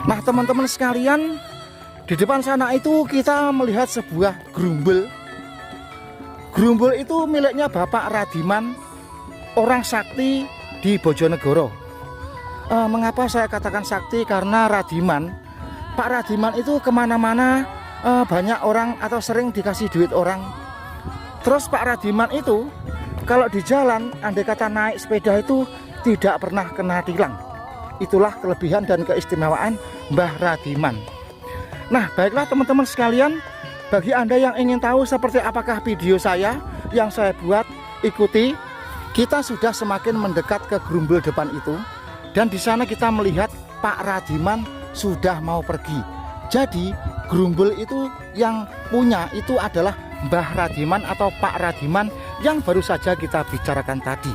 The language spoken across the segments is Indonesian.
Nah teman-teman sekalian, di depan sana itu kita melihat sebuah gerumbul. Gerumbul itu miliknya Bapak Radiman, orang sakti di Bojonegoro. Mengapa saya katakan sakti? Karena Radiman, Pak Radiman itu kemana-mana banyak orang atau sering dikasih duit orang. Terus Pak Radiman itu kalau di jalan andai kata naik sepeda itu tidak pernah kena tilang. Itulah kelebihan dan keistimewaan Mbah Radiman. Nah baiklah teman-teman sekalian, bagi Anda yang ingin tahu seperti apakah video saya yang saya buat, ikuti. Kita sudah semakin mendekat ke gerumbul depan itu, dan di sana kita melihat Pak Radiman sudah mau pergi. Jadi gerumbul itu yang punya itu adalah Mbah Radiman atau Pak Radiman yang baru saja kita bicarakan tadi.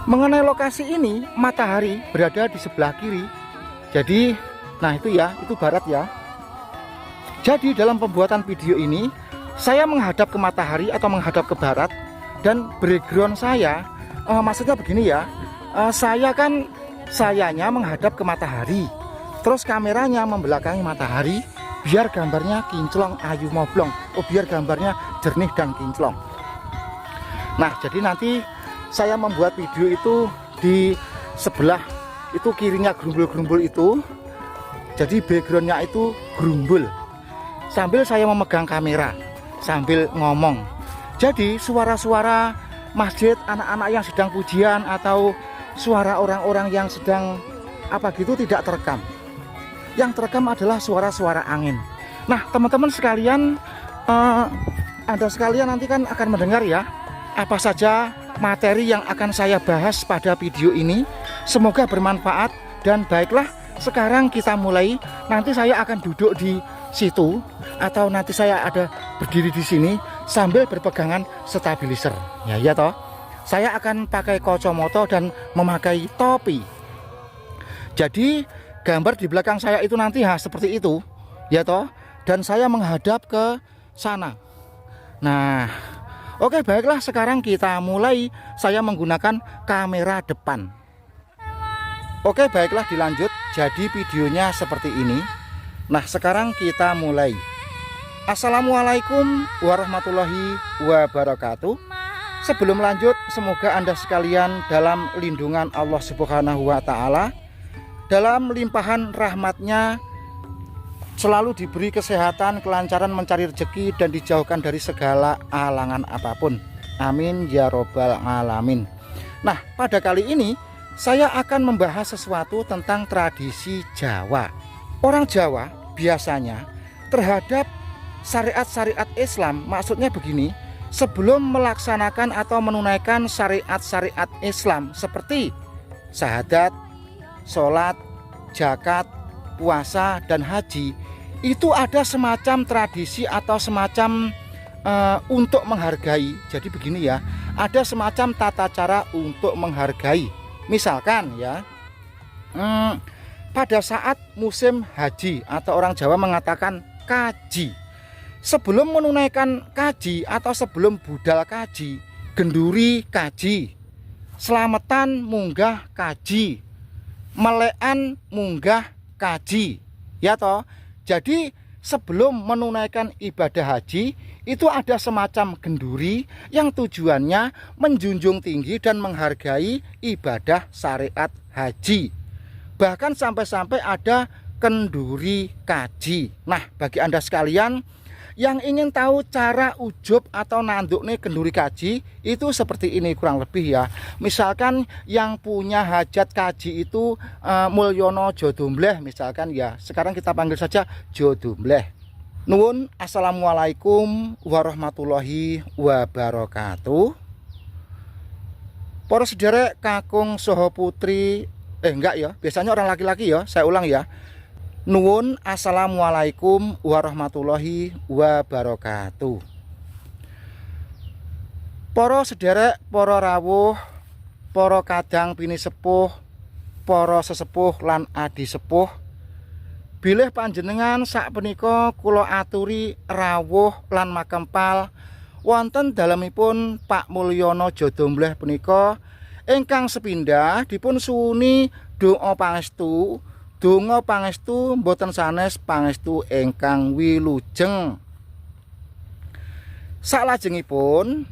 Mengenai lokasi ini, matahari berada di sebelah kiri. Jadi, nah itu ya, itu barat ya. Jadi dalam pembuatan video ini, saya menghadap ke matahari atau menghadap ke barat. Dan background saya, maksudnya begini ya, sayanya menghadap ke matahari. Terus kameranya membelakangi matahari, biar gambarnya kinclong ayu moblong. Biar gambarnya jernih dan kinclong. Nah jadi nanti saya membuat video itu di sebelah itu kirinya gerumbul-gerumbul itu. Jadi backgroundnya itu gerumbul. Sambil saya memegang kamera, sambil ngomong. Jadi suara-suara masjid, anak-anak yang sedang pujian atau suara orang-orang yang sedang apa gitu tidak terekam. Yang terekam adalah suara-suara angin. Nah teman-teman sekalian, Anda sekalian nanti kan akan mendengar ya apa saja materi yang akan saya bahas pada video ini. Semoga bermanfaat dan baiklah sekarang kita mulai. Nanti saya akan duduk di situ atau nanti saya ada berdiri di sini sambil berpegangan stabilizer. Ya toh. Saya akan pakai kacamata dan memakai topi. Jadi gambar di belakang saya itu nanti seperti itu, ya toh. Dan saya menghadap ke sana. Nah, oke baiklah sekarang kita mulai. Saya menggunakan kamera depan. Oke baiklah dilanjut. Jadi videonya seperti ini. Nah sekarang kita mulai. Assalamualaikum warahmatullahi wabarakatuh. Sebelum lanjut, semoga Anda sekalian dalam lindungan Allah Subhanahu wa Ta'ala, dalam limpahan rahmatnya, selalu diberi kesehatan, kelancaran mencari rezeki, dan dijauhkan dari segala halangan apapun. Amin ya robbal alamin. Nah pada kali ini saya akan membahas sesuatu tentang tradisi Jawa. Orang Jawa biasanya terhadap syariat-syariat Islam, maksudnya begini, sebelum melaksanakan atau menunaikan syariat-syariat Islam seperti syahadat, sholat, zakat, puasa, dan haji, itu ada semacam tradisi atau semacam untuk menghargai. Jadi begini ya, ada semacam tata cara untuk menghargai. Misalkan ya, pada saat musim haji atau orang Jawa mengatakan kaji, sebelum menunaikan kaji atau sebelum budal kaji, genduri kaji, selamatan munggah kaji, melekan munggah kaji, ya toh. Jadi sebelum menunaikan ibadah haji itu ada semacam genduri yang tujuannya menjunjung tinggi dan menghargai ibadah syariat haji. Bahkan sampai-sampai ada kenduri kaji. Nah bagi Anda sekalian yang ingin tahu cara ujub atau nanduk nih kenduri kaji, itu seperti ini kurang lebih ya. Misalkan yang punya hajat kaji itu Mulyono Jodombleh misalkan ya. Sekarang kita panggil saja Jodombleh. Nuwun, assalamualaikum warahmatullahi wabarakatuh. Para sederek kakung soho putri, enggak ya, biasanya orang laki-laki ya, saya ulang ya. Nuwun, assalamualaikum warahmatullahi wabarakatuh. Para sederek, para rawuh, para kadang pini sepuh, para sesepuh lan adi sepuh, bilih panjenengan sakpunika kula aturi rawuh lan makempal wonten dalemipun Pak Mulyono Jodombleh punika ingkang sepindah dipun suwuni doa pangestu donga pangestu mboten sanes pangestu ingkang wilujeng. Salajengipun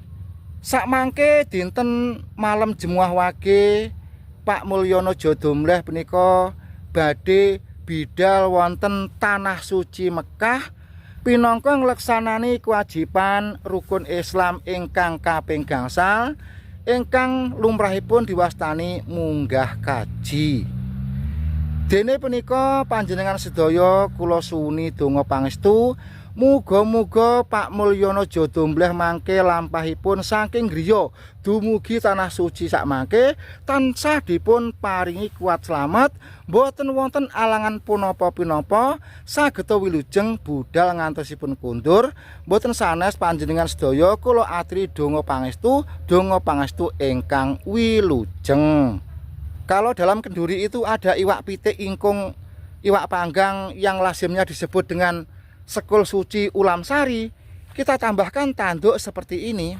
sakmangke dinten malam Jemuah Wage Pak Mulyono Jodomleh punika badhe bidal wonten tanah suci Mekah pinangka ngleksanani kewajiban rukun Islam ingkang kaping gangsal ingkang lumrahipun diwastani munggah kaji. Dene punika panjenengan sedaya kula suwuni donga pangestu muga-muga Pak Mulyono Jodomleh mangke lampahipun saking griya dumugi tanah suci sakmangke tansah dipun paringi kuat slamet boten wonten alangan punapa-pinapa sageta wilujeng budal ngantosipun kundur boten sanes panjenengan sedaya kula aturi donga pangestu ingkang wilujeng. Kalau dalam kenduri itu ada iwak pitik ingkung iwak panggang yang lazimnya disebut dengan sekul suci ulam sari, kita tambahkan tanduk seperti ini.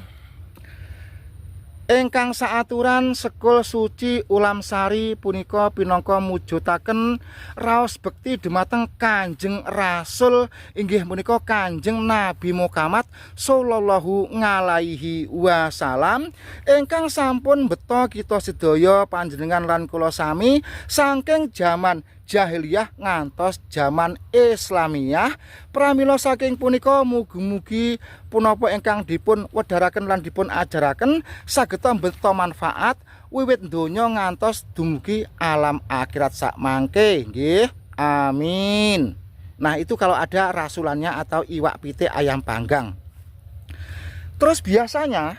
Ingkang saaturan sekul suci ulam sari punika pinangka mujudaken raos bekti dumateng Kanjeng Rasul inggih punika Kanjeng Nabi Muhammad sallallahu alaihi wasallam ingkang sampun beto kita sedaya panjenengan lan kula sami saking jaman jahiliyah ngantos zaman Islamiyah. Pramila saking punika mugi-mugi punapa ingkang dipun wedharaken lan dipun ajaraken sageta mbeta manfaat wiwit donya ngantos dumugi alam akhirat sakmangke nggih. Amin. Nah, itu kalau ada rasulannya atau iwak pitik ayam panggang. Terus biasanya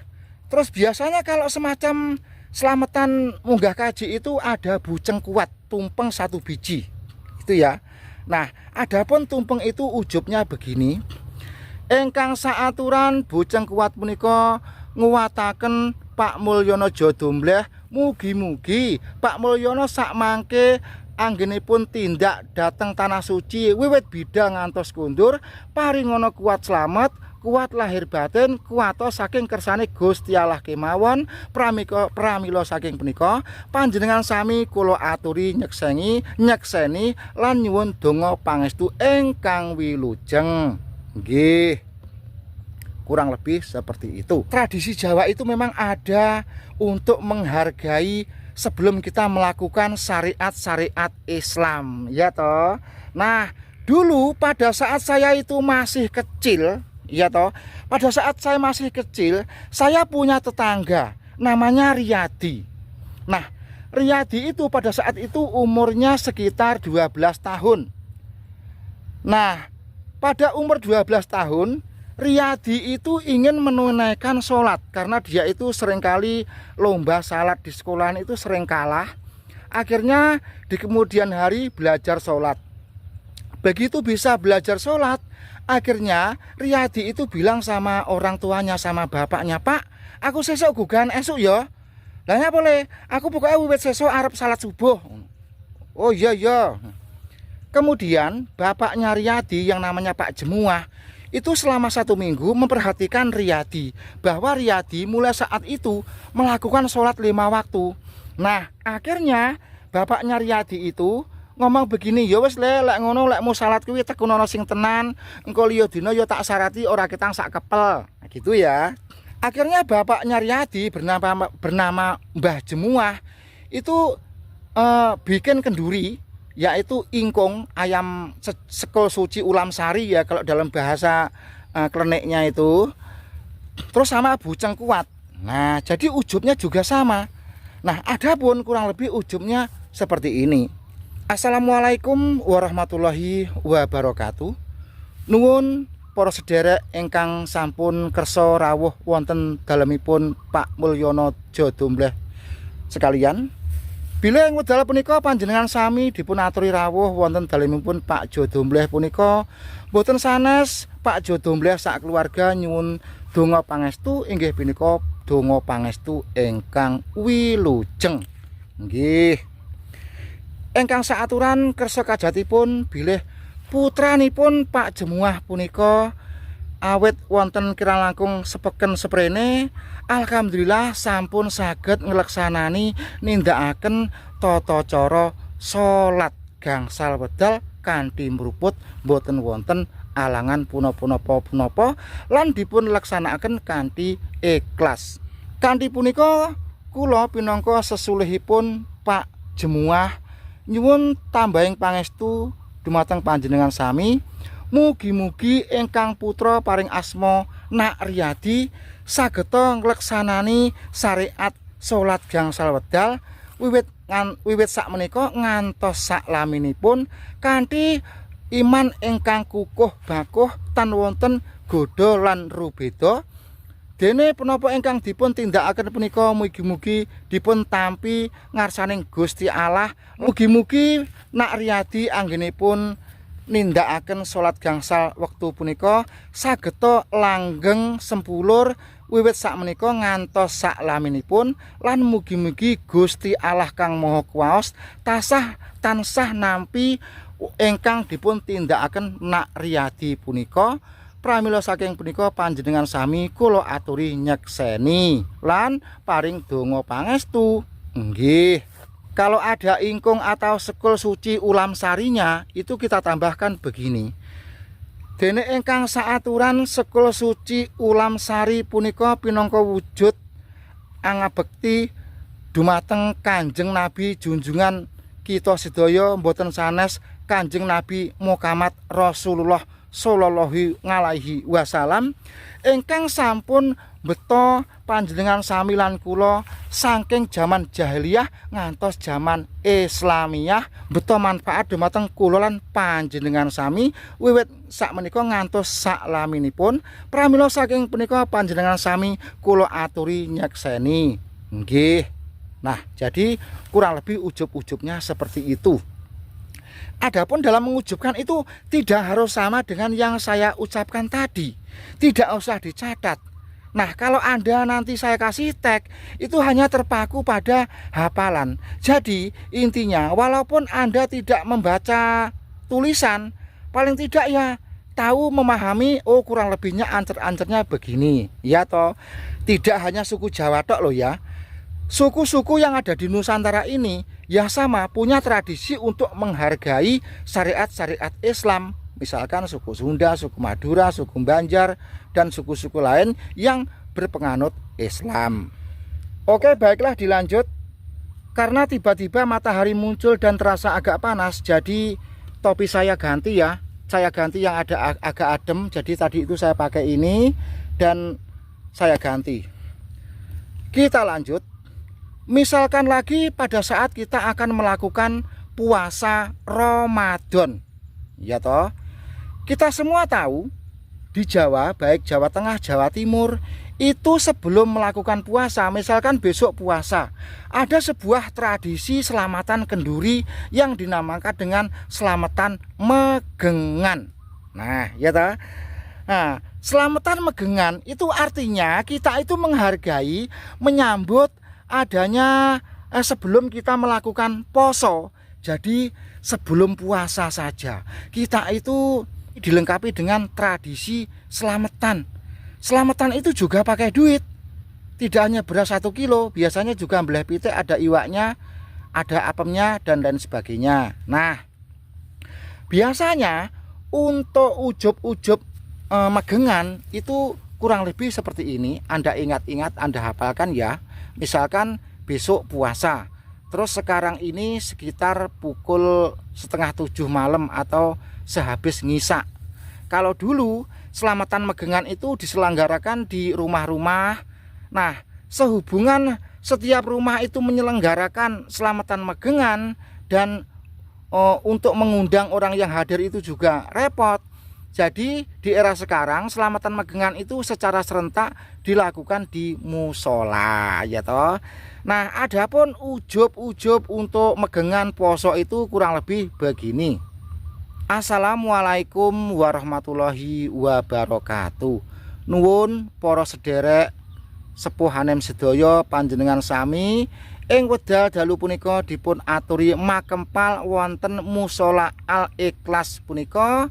kalau semacam selamatan munggah kaji itu ada buceng kuat tumpeng 1 biji itu ya. Nah, adapun tumpeng itu ujubnya begini. Ingkang saaturan buceng kuat punika nguwataken Pak Mulyono Jodomleh mugi-mugi Pak Mulyono sakmangke anggenipun tindak dateng tanah suci wiwit bidal ngantos kundur paringono kuat slamet kuat lahir batin kuwato saking kersane Gusti Allah kemawon. Pramila saking punika panjenengan sami kula aturi nyekseni lan nyuwun donga pangestu ingkang wilujeng nggih. Kurang lebih seperti itu. Tradisi Jawa itu memang ada untuk menghargai sebelum kita melakukan syariat-syariat Islam ya toh. Nah, dulu pada saat saya itu masih kecil iya toh, pada saat saya masih kecil, saya punya tetangga namanya Riyadi. Nah, Riyadi itu pada saat itu umurnya sekitar 12 tahun. Nah, pada umur 12 tahun, Riyadi itu ingin menunaikan sholat karena dia itu seringkali lomba salat di sekolahan itu sering kalah. Akhirnya di kemudian hari belajar sholat. Begitu bisa belajar sholat, akhirnya Riyadi itu bilang sama orang tuanya, sama bapaknya, "Pak, aku sesuk gugan esuk ya." Lah ya boleh, aku pokoknya wiwit sesuk arep salat subuh. Oh iya iya. Kemudian bapaknya Riyadi yang namanya Pak Jemuah itu selama 1 minggu memperhatikan Riyadi bahwa Riyadi mulai saat itu melakukan sholat 5 waktu. Nah, akhirnya bapaknya Riyadi itu ngomong begini, ya wis lek ngono lek mau salat kuwi tekunono sing tenan, engko liya dina ya tak syarati ora ketang sak kepel. Nah, gitu ya. Akhirnya bapaknya Riyadi bernama Mbah Jemuah itu bikin kenduri yaitu ingkung ayam sekul suci ulam sari ya kalau dalam bahasa kleneknya itu. Terus sama buceng kuat. Nah, jadi ujubnya juga sama. Nah, adapun kurang lebih ujubnya seperti ini. Assalamualaikum warahmatullahi wabarakatuh. Nuwun para sederek ingkang sampun kersa rawuh wonten dalemipun Pak Mulyono Jodomleh sekalian. Bilih wekdal punika panjenengan sami dipun aturi rawuh wonten dalemipun Pak Jodomleh punika boten sanes Pak Jodomleh sak keluarga nyuwun donga pangestu inggih punika donga pangestu ingkang wilujeng nggih. Ingkang saaturan kersa kajatipun bilih putranipun Pak Jemuah punika awit wonten kirang langkung sepeken seprene alhamdulillah sampun saged ngleksanani nindakaken tata cara salat gangsal wedal kanthi mruput boten wonten alangan punapa-punapa lan dipun laksanakaken kanthi ikhlas. Kanthi punika kula pinangka sesulihipun Pak Jemuah nyuwun tambahing pangestu dumateng panjenengan sami. Mugi-mugi ingkang putra paring asma Nak Riyadi sageta ngleksanani syariat salat gangsal wedal wiwit sakmenika ngantos saklaminipun kanthi iman ingkang kukuh bakuh tan wonten godha lan rubeda. Dene punapa ingkang dipun tindakaken punika mugi-mugi dipun tampi ngarsaning Gusti Allah. Mugi-mugi Nak Riyadi anggenipun nindakaken salat gangsal wektu punika sageta langgeng sempulur wiwit sakmenika ngantos saklaminipun lan mugi-mugi Gusti Allah Kang Maha Kuwaos tansah nampi ingkang dipun tindakaken Nak Riyadi punika. Pramila saking punika panjenengan sami kula aturi nyekseni lan paring donga pangestu. Nggih. Kalau ada ingkung atau sekul suci ulam sarinya itu kita tambahkan begini. Dene ingkang saaturan sekul suci ulam sari punika pinangka wujud angabekti dumateng Kanjeng Nabi junjungan kita sedaya mboten sanes Kanjeng Nabi Muhammad Rasulullah sallallahu alaihi wasallam ingkang sampun beto panjenengan sami lan kula saking jaman jahiliyah ngantos jaman Islamiyah beto manfaat dumateng kula lan panjenengan sami wiwit sakmenika ngantos saklaminipun. Pramila saking punika panjenengan sami kula aturi nyekseni. Nggih. Nah, jadi kurang lebih ujub-ujubnya seperti itu. Adapun dalam mengujubkan itu tidak harus sama dengan yang saya ucapkan tadi. Tidak usah dicatat. Nah, kalau Anda nanti saya kasih tag, itu hanya terpaku pada hafalan. Jadi, intinya walaupun Anda tidak membaca tulisan, paling tidak ya tahu memahami, oh kurang lebihnya ancer-ancernya begini. Ya toh, tidak hanya suku Jawa tok loh ya. Suku-suku yang ada di Nusantara ini ya sama punya tradisi untuk menghargai syariat-syariat Islam. Misalkan suku Sunda, suku Madura, suku Banjar, dan suku-suku lain yang berpenganut Islam. Oke, baiklah dilanjut. Karena tiba-tiba matahari muncul dan terasa agak panas, jadi topi saya ganti ya. Saya ganti yang ada agak adem, jadi tadi itu saya pakai ini dan saya ganti. Kita lanjut. Misalkan lagi pada saat kita akan melakukan puasa Ramadan. Ya toh. Kita semua tahu di Jawa, baik Jawa Tengah, Jawa Timur, itu sebelum melakukan puasa, misalkan besok puasa, ada sebuah tradisi selamatan kenduri yang dinamakan dengan selamatan megengan. Nah, ya toh. Nah, selamatan megengan itu artinya kita itu menghargai, menyambut adanya sebelum kita melakukan poso. Jadi sebelum puasa saja kita itu dilengkapi dengan tradisi selamatan. Selamatan itu juga pakai duit. Tidak hanya beras 1 kilo, biasanya juga belah pitik, ada iwaknya, ada apemnya dan lain sebagainya. Nah, biasanya untuk ujub-ujub megengan itu kurang lebih seperti ini. Anda ingat-ingat, Anda hafalkan ya. Misalkan besok puasa, terus sekarang ini sekitar pukul 6:30 malam atau sehabis ngisak. Kalau dulu selamatan megengan itu diselenggarakan di rumah-rumah. Nah, sehubungan setiap rumah itu menyelenggarakan selamatan megengan dan untuk mengundang orang yang hadir itu juga repot. Jadi di era sekarang selamatan megengan itu secara serentak dilakukan di musola, ya toh. Nah, adapun ujub-ujub untuk megengan poso itu kurang lebih begini. Assalamualaikum warahmatullahi wabarakatuh. Nuwun para sederek sepuhanem sedaya panjenengan sami ing wedal dalu punika dipun aturi makempal wonten musola Al Ikhlas punika.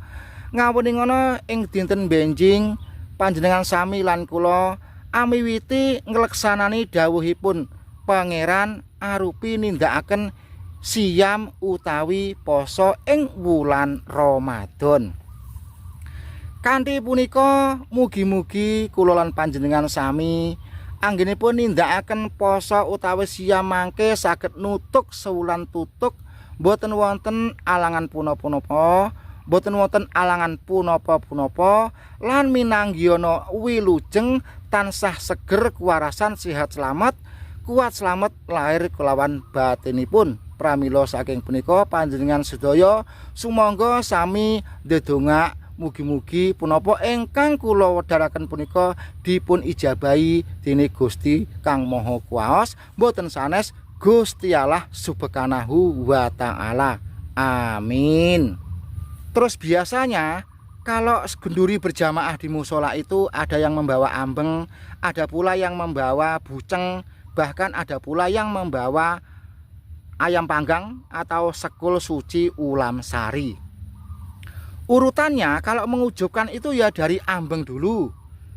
Ngawuning ngono ing dinten benjing panjenengan sami lan kula amiwiti ngleksanani dawuhipun pangeran arupi nindakaken siam utawi poso ing wulan Ramadan. Kanthi punika mugi-mugi kula lan panjenengan sami anggenipun nindakaken poso utawi siam mangke saged nutuk sewulan tutuk, boten wonten alangan punapa-punapa, boten wonten alangan punapa-punapa, lan minanggiyana wilujeng tansah seger kuwarasan sehat selamat, kuat selamat lahir kelawan batinipun. Pramila saking punika panjenengan sedaya sumangga sami ndedonga mugi-mugi punapa ingkang kula wedharaken punika dipun ijabahi dening Gusti Kang Maha Kuwaos, boten sanes Gusti Allah Subhanahu wa taala. Amin. Terus biasanya kalau genduri berjamaah di musola itu ada yang membawa ambeng, ada pula yang membawa buceng, bahkan ada pula yang membawa ayam panggang atau sekul suci ulam sari. Urutannya kalau mengujubkan itu ya dari ambeng dulu,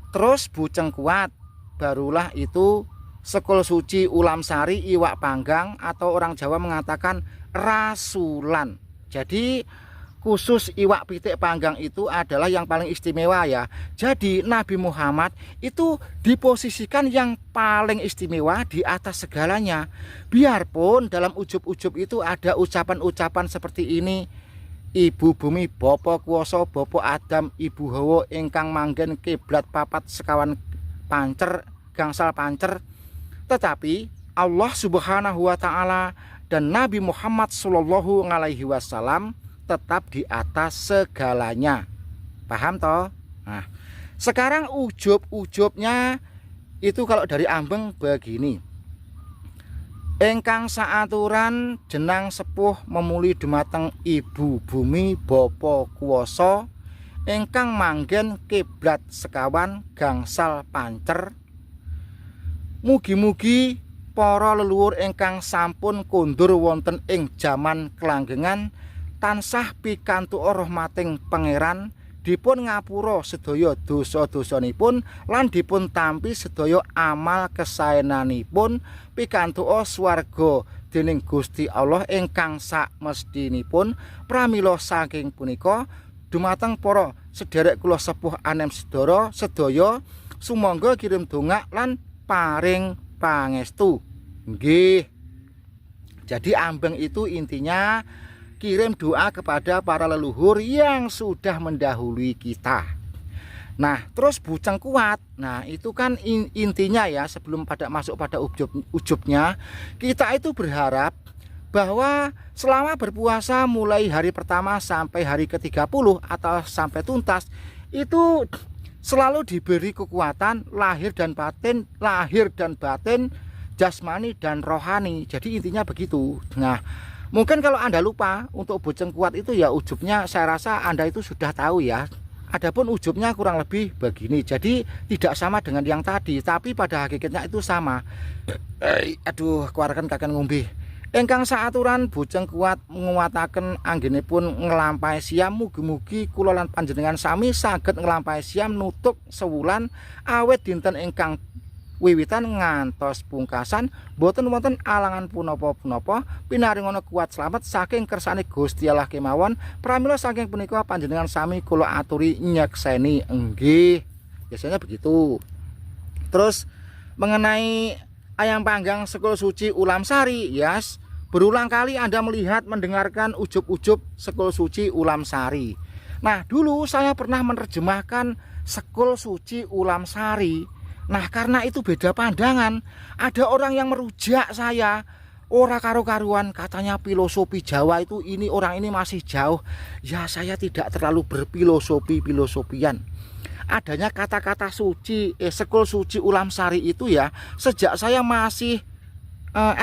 terus buceng kuat, barulah itu sekul suci ulam sari iwak panggang atau orang Jawa mengatakan rasulan. Jadi khusus iwak pitik panggang itu adalah yang paling istimewa ya. Jadi Nabi Muhammad itu diposisikan yang paling istimewa di atas segalanya. Biarpun dalam ujub-ujub itu ada ucapan-ucapan seperti ini: Ibu bumi Bapa kuwasa Bapa Adam Ibu Hawa ingkang manggen kiblat papat sekawan pancer gangsal pancer. Tetapi Allah Subhanahu wa taala dan Nabi Muhammad sallallahu alaihi wasallam tetap di atas segalanya. Paham toh? Nah, sekarang ujub-ujubnya itu kalau dari ambeng begini: ingkang saaturan jenang sepuh memuli dumateng Ibu bumi Bapa kuwasa ingkang manggen kiblat sekawan gangsal pancer. Mugi-mugi para leluhur ingkang sampun kondur wonten ing jaman kelanggengan tansah pikantuk rahmating pangeran, dipun ngapura sedaya dosa-dosanipun lan dipun tampi sedaya amal kesaenanipun, pikantuk swarga dening Gusti Allah ingkang sakmestinipun. Pramila saking punika dumateng para sederek kula sepuh anem sedaya sumangga kirim dongak lan paring pangestu. Nggih. Jadi ambeng itu intinya kirim doa kepada para leluhur yang sudah mendahului kita. Nah, terus buceng kuat. Nah, itu kan intinya ya, sebelum masuk pada ujubnya, kita itu berharap bahwa selama berpuasa mulai hari pertama sampai hari ke-30 atau sampai tuntas itu selalu diberi kekuatan lahir dan batin, jasmani dan rohani. Jadi intinya begitu. Nah, mungkin kalau Anda lupa untuk buceng kuat itu ya ujubnya, saya rasa Anda itu sudah tahu ya. Adapun ujubnya kurang lebih begini. Jadi tidak sama dengan yang tadi, tapi pada hakikatnya itu sama. Aduh, keluarkan kakek ngombe. Ingkang saaturan buceng kuat nguwataken anggenipun nglampahi siam, mugi-mugi kula lan panjenengan sami saged nglampahi siam nutuk sewulan awet dinten ingkang wiwitan ngantos pungkasan boten wonten alangan punapa-punapa, pinaringana kuat selamat saking kersane Gusti Allah kemawon. Pramila saking punika panjenengan sami kula aturi nyekseni nggih. Biasanya begitu. Terus mengenai ayam panggang sekul suci ulam sari, yes, berulang kali Anda melihat mendengarkan ujub-ujub sekul suci ulam sari. Nah, dulu saya pernah menerjemahkan sekul suci ulam sari. Nah, karena itu beda pandangan. Ada orang yang merujak saya, ora karo-karuan, katanya filosofi Jawa itu ini orang ini masih jauh. Ya, saya tidak terlalu berfilosofian. Adanya kata-kata suci, sekul suci ulam sari itu ya, sejak saya masih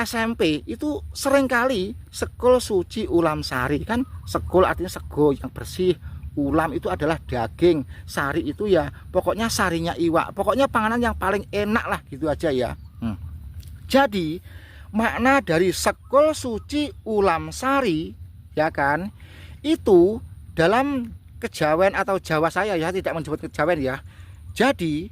SMP itu seringkali sekul suci ulam sari. Kan sekul artinya sego yang bersih, ulam itu adalah daging, sari itu ya pokoknya sarinya iwak, pokoknya panganan yang paling enak lah gitu aja ya. Jadi makna dari sekul suci ulam sari ya kan, itu dalam kejawen atau Jawa saya ya, tidak menyebut kejawen ya. Jadi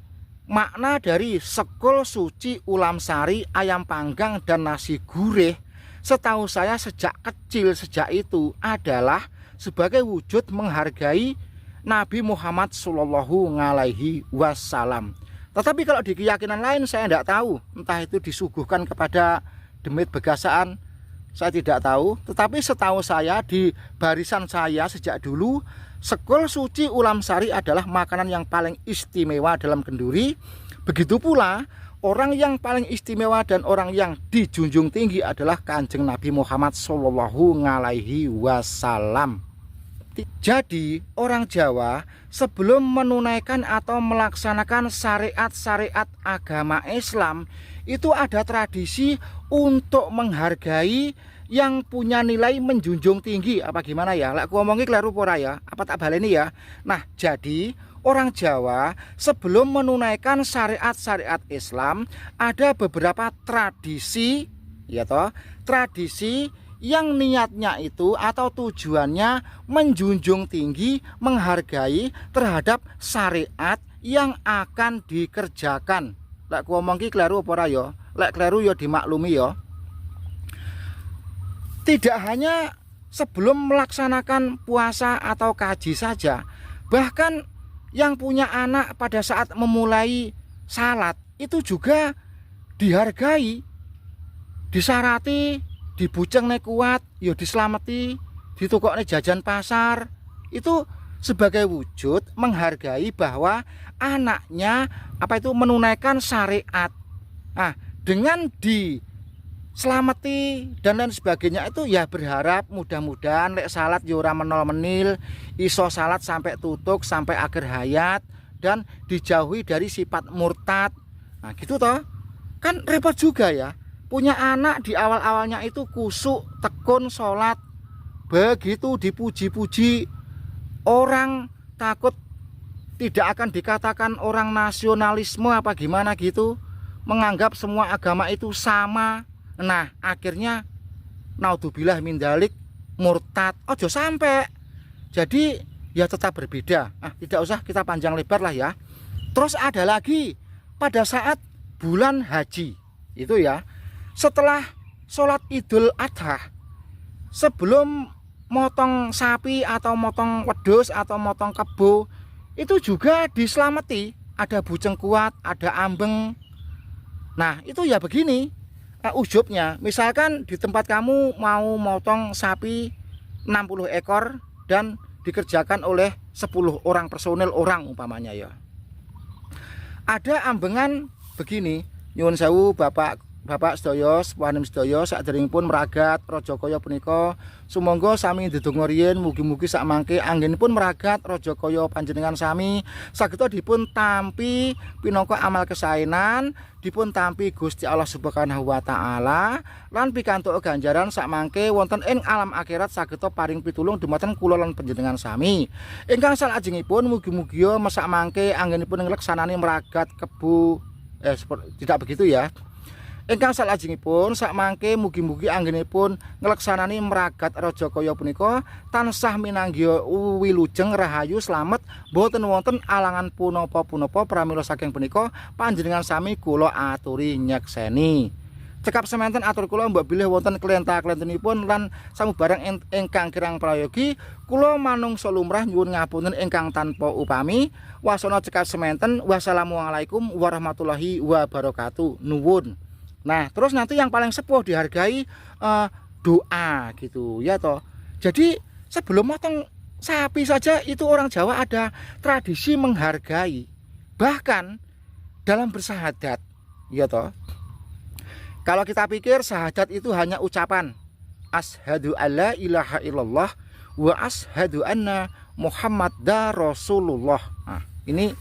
makna dari sekul suci ulam sari ayam panggang dan nasi gurih setahu saya sejak kecil, sejak itu adalah sebagai wujud menghargai Nabi Muhammad Shallallahu Alaihi Wasallam. Tetapi kalau di keyakinan lain saya tidak tahu, entah itu disuguhkan kepada demit begasaan, saya tidak tahu. Tetapi setahu saya di barisan saya sejak dulu, sekul suci ulam sari adalah makanan yang paling istimewa dalam kenduri. Begitu pula orang yang paling istimewa dan orang yang dijunjung tinggi adalah Kanjeng Nabi Muhammad Shallallahu Alaihi Wasallam. Jadi orang Jawa sebelum menunaikan atau melaksanakan syariat-syariat agama Islam itu ada tradisi untuk menghargai yang punya nilai menjunjung tinggi. Apa gimana ya? Lek aku ngomongi kleru ora ya? Apa tak baleni ya? Nah, jadi orang Jawa sebelum menunaikan syariat-syariat Islam ada beberapa tradisi, ya toh, tradisi yang niatnya itu atau tujuannya menjunjung tinggi, menghargai terhadap syariat yang akan dikerjakan. Lek ku ngomong ki kleru apa ora ya? Lek kleru ya dimaklumi ya. Tidak hanya sebelum melaksanakan puasa atau kaji saja, bahkan yang punya anak pada saat memulai salat itu juga dihargai, disarati, dibucengne kuat, ya dislameti, ditukokne jajan pasar. Itu sebagai wujud menghargai bahwa anaknya menunaikan syariat. Nah, dengan dislameti dan lain sebagainya itu ya berharap mudah-mudahan lek salat ya ora menol-menil, iso salat sampai tutuk sampai akhir hayat dan dijauhi dari sifat murtad. Nah, gitu toh. Kan repot juga ya. Punya anak di awal-awalnya itu kusuk, tekun, sholat. Begitu dipuji-puji, orang takut tidak akan dikatakan orang nasionalisme apa gimana gitu. Menganggap semua agama itu sama. Nah, akhirnya naudzubillah min dzalik murtad. Ojo sampai. Jadi ya tetap berbeda. Tidak usah kita panjang lebar lah ya. Terus ada lagi pada saat bulan haji. Itu ya. Setelah sholat Idul Adha, sebelum motong sapi atau motong wedhus atau motong kebo, itu juga dislameti. Ada bujeng kuat, ada ambeng. Nah, itu ya begini ujubnya. Misalkan di tempat kamu mau motong sapi 60 ekor dan dikerjakan oleh 10 orang personil orang umpamanya ya. Ada ambengan begini, nyuwun sewu Bapak sedaya, sepuhaning sedaya saderengipun meragat Rajakaya punika sumangga sami ndedonga riyin mugi-mugi sakmangke anggenipun meragat Rajakaya panjenengan sami saged dipun tampi pinangka amal kesaenan, dipun tampi Gusti Allah Subhanahu wa taala lan pikantuk ganjaran sakmangke wonten ing alam akhirat saged paring pitulung dumateng kula lan panjenengan sami. Ingkang salajengipun mugi-mugi mesak mangke anggenipun ngleksanani meragat kebo tidak begitu ya. Ingkang salajengipun sakmangke mugi-mugi anggenipun ngleksanani meragat Rajakaya punika tansah minanggi wilujeng rahayu slamet boten wonten alangan punapa-punapa pramila saking punika panjenengan sami kula aturi nyekseni. Cekap semanten atur kula mbok bilih wonten klenta-klentenipun lan samubarang ingkang kirang prayogi kula manungsa lumrah nyuwun ngapunten ingkang tanpa upami. Wasana cekap semanten. Wassalamualaikum warahmatullahi wabarakatuh. Nuwun. Nah, terus nanti yang paling sepuh dihargai doa gitu ya toh. Jadi sebelum motong sapi saja itu orang Jawa ada tradisi menghargai. Bahkan dalam bersahadat ya toh. Kalau kita pikir syahadat itu hanya ucapan asyhadu alla ilaha illallah wa asyhadu anna Muhammadar Rasulullah. Nah, ini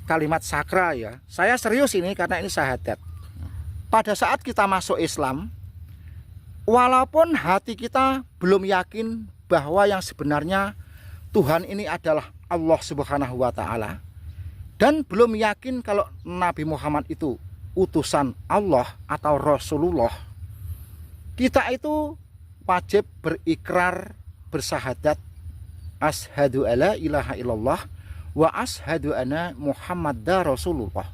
kalimat sakral ya. Saya serius ini karena ini syahadat. Pada saat kita masuk Islam, walaupun hati kita belum yakin bahwa yang sebenarnya Tuhan ini adalah Allah Subhanahu wa taala dan belum yakin kalau Nabi Muhammad itu utusan Allah atau Rasulullah, kita itu wajib berikrar bersahadat asyhadu alla ilaha illallah wa asyhadu anna Muhammadar Rasulullah,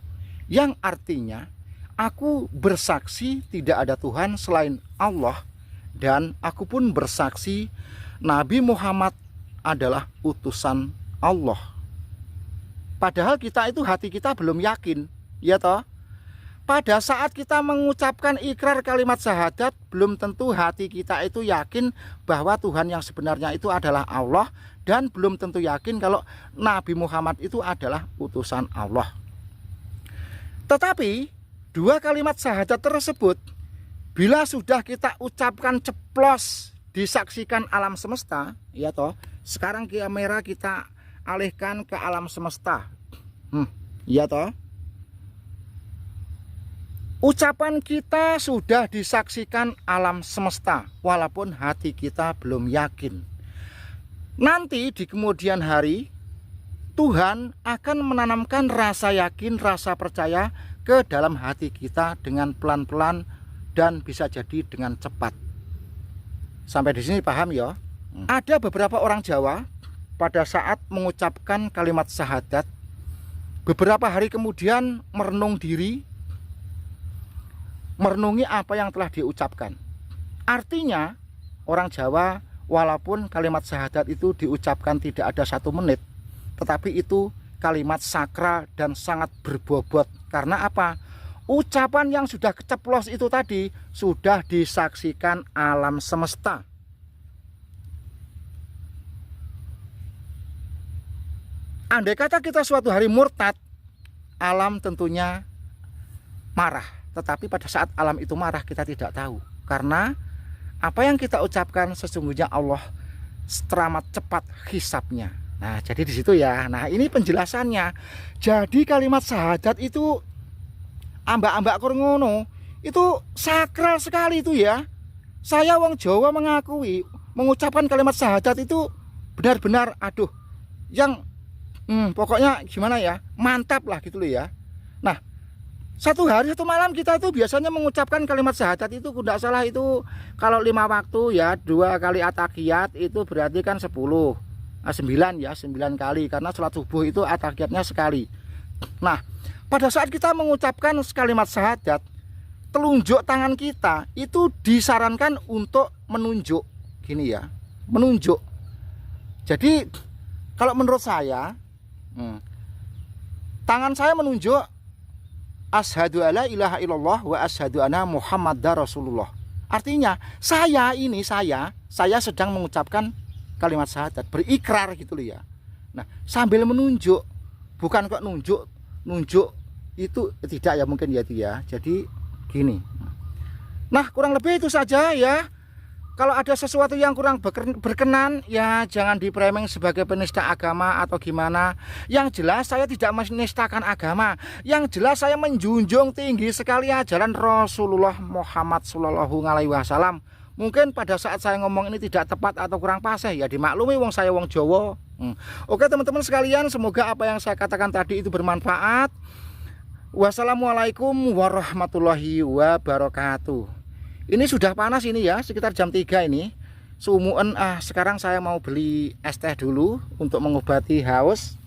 yang artinya aku bersaksi tidak ada Tuhan selain Allah dan aku pun bersaksi Nabi Muhammad adalah utusan Allah. Padahal kita itu hati kita belum yakin, ya toh? Pada saat kita mengucapkan ikrar kalimat syahadat, belum tentu hati kita itu yakin bahwa Tuhan yang sebenarnya itu adalah Allah, dan belum tentu yakin kalau Nabi Muhammad itu adalah utusan Allah. Tetapi dua kalimat syahadat tersebut bila sudah kita ucapkan ceplos, disaksikan alam semesta, ya toh. Sekarang kamera kita alihkan ke alam semesta, ya toh. Ucapan kita sudah disaksikan alam semesta, walaupun hati kita belum yakin. Nanti di kemudian hari Tuhan akan menanamkan rasa yakin, rasa percaya ke dalam hati kita dengan pelan-pelan dan bisa jadi dengan cepat. Sampai di sini paham ya? Ada beberapa orang Jawa pada saat mengucapkan kalimat syahadat, beberapa hari kemudian merenung diri, merenungi apa yang telah diucapkan. Artinya orang Jawa walaupun kalimat syahadat itu diucapkan tidak ada 1 menit, tetapi itu kalimat sakral dan sangat berbobot. Karena apa? Ucapan yang sudah keceplos itu tadi sudah disaksikan alam semesta. Andai kata kita suatu hari murtad, alam tentunya marah. Tetapi pada saat alam itu marah kita tidak tahu. Karena apa yang kita ucapkan sesungguhnya Allah teramat cepat hisapnya. Nah, jadi di situ ya. Nah, ini penjelasannya. Jadi kalimat syahadat itu ambak-ambak kurungono itu sakral sekali itu ya. Saya wong Jawa mengakui mengucapkan kalimat syahadat itu benar-benar aduh yang pokoknya gimana ya, mantap lah gitu loh ya. Nah, 1 hari 1 malam kita itu biasanya mengucapkan kalimat syahadat itu tidak salah itu kalau 5 waktu ya 2 kali at-tahiyat itu berarti kan 9 ya, 9 kali karena sholat subuh itu at-tahiyatnya sekali. Nah, pada saat kita mengucapkan kalimat syahadat, telunjuk tangan kita itu disarankan untuk menunjuk gini ya, menunjuk. Jadi kalau menurut saya tangan saya menunjuk asyhadu alla ilaha illallah wa asyhadu anna muhammadar rasulullah. Artinya saya sedang mengucapkan kalimat syahadat, berikrar gitu loh ya. Nah, sambil menunjuk, bukan kok nunjuk itu tidak ya mungkin ya itu ya. Jadi gini. Nah, kurang lebih itu saja ya. Kalau ada sesuatu yang kurang berkenan ya jangan dipraming sebagai penista agama atau gimana. Yang jelas saya tidak menistakan agama. Yang jelas saya menjunjung tinggi sekali ajaran Rasulullah Muhammad SAW. Mungkin pada saat saya ngomong ini tidak tepat atau kurang pas ya dimaklumi wong saya wong Jawa. Oke teman-teman sekalian, semoga apa yang saya katakan tadi itu bermanfaat. Wassalamualaikum warahmatullahi wabarakatuh. Ini sudah panas ini ya, sekitar jam 3 ini. Sumuan sekarang saya mau beli es teh dulu untuk mengobati haus.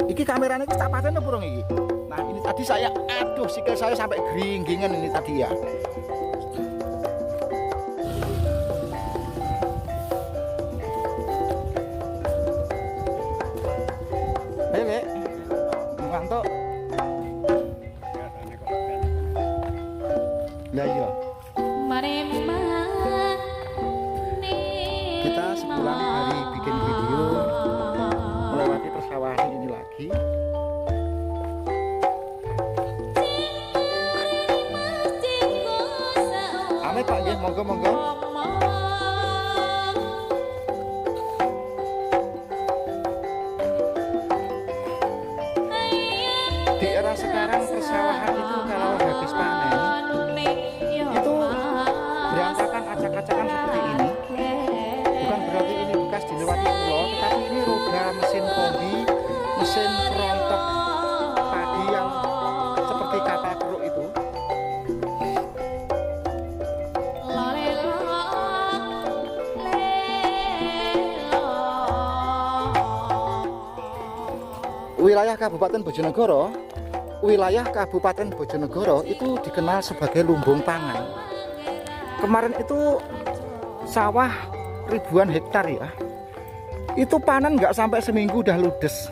Iki kameranya kita paten apa burung iki? Nah, ini tadi saya aduh sikil saya sampai geringgingan ini tadi ya. Ayo, Lek. Ngantuk. Lah iya. Kita sepulang hari bikin video melewati persawahan ini lagi. Amit Pak nggih, monggo. Di era sekarang persawahan itu kalau habis panen itu berantakan acak-acakan seperti ini. Bukan berarti ini bekas dilewati pulau, tetapi ini roda mesin kombi, mesin rontok padi yang seperti kapal keruk itu. Wilayah Kabupaten Bojonegoro itu dikenal sebagai lumbung pangan. Kemarin itu sawah ribuan hektar ya, itu panen nggak sampai seminggu udah ludes.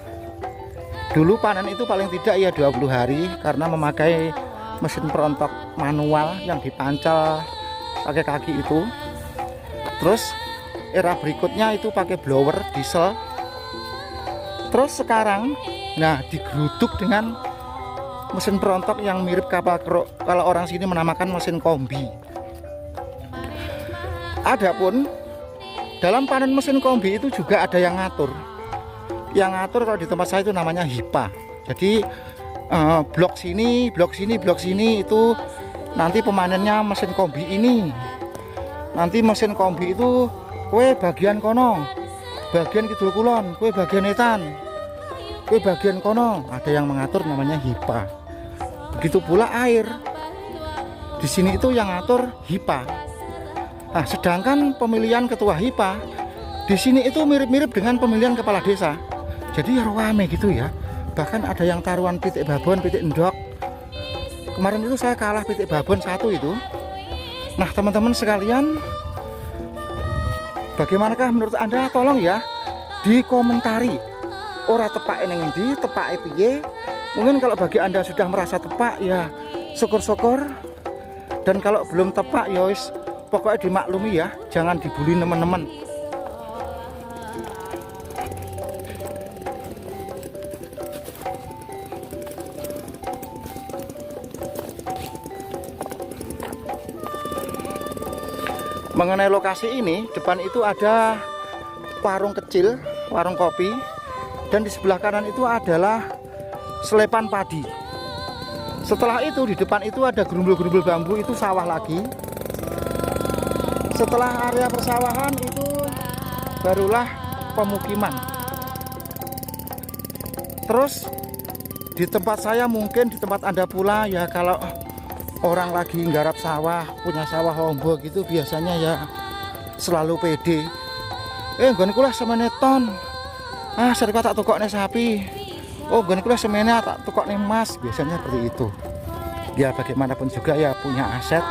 Dulu panen itu paling tidak ya 20 hari karena memakai mesin perontok manual yang dipancal pakai kaki itu. Terus era berikutnya itu pakai blower diesel. Terus sekarang nah digeruduk dengan mesin perontok yang mirip kapal keruk, kalau orang sini menamakan mesin kombi. Adapun dalam panen mesin kombi itu juga ada yang ngatur. Yang ngatur kalau di tempat saya itu namanya HIPA. Jadi blok sini, blok sini, blok sini itu nanti pemanennya mesin kombi ini. Nanti mesin kombi itu kue bagian kono, bagian kidul kulon, kue bagian etan, kue bagian kono. Ada yang mengatur namanya HIPA. Begitu pula air. Di sini itu yang ngatur HIPA. Nah, sedangkan pemilihan ketua HIPA di sini itu mirip-mirip dengan pemilihan kepala desa. Jadi rame gitu ya. Bahkan ada yang taruhan pitik babon, pitik endok. Kemarin itu saya kalah pitik babon 1 itu. Nah, teman-teman sekalian, bagaimanakah menurut Anda? Tolong ya dikomentari. Ora tepak neng endi, tepak piye? Mungkin kalau bagi Anda sudah merasa tepak ya syukur-syukur. Dan kalau belum tepak ya wis pokoknya dimaklumi ya, jangan dibully teman-teman. Mengenai lokasi ini, depan itu ada warung kecil, warung kopi, dan di sebelah kanan itu adalah selepan padi. Setelah itu di depan itu ada gerumbul-gerumbul bambu, itu sawah lagi. Setelah area persawahan itu barulah pemukiman. Terus di tempat saya, mungkin di tempat Anda pula ya, kalau orang lagi nggarap sawah, punya sawah lombok gitu biasanya ya selalu pede. Nggon kula semene ton. Serika tak tukokne sapi. Nggon kula semene tak tukokne emas, biasanya seperti itu. Ya bagaimanapun juga ya punya aset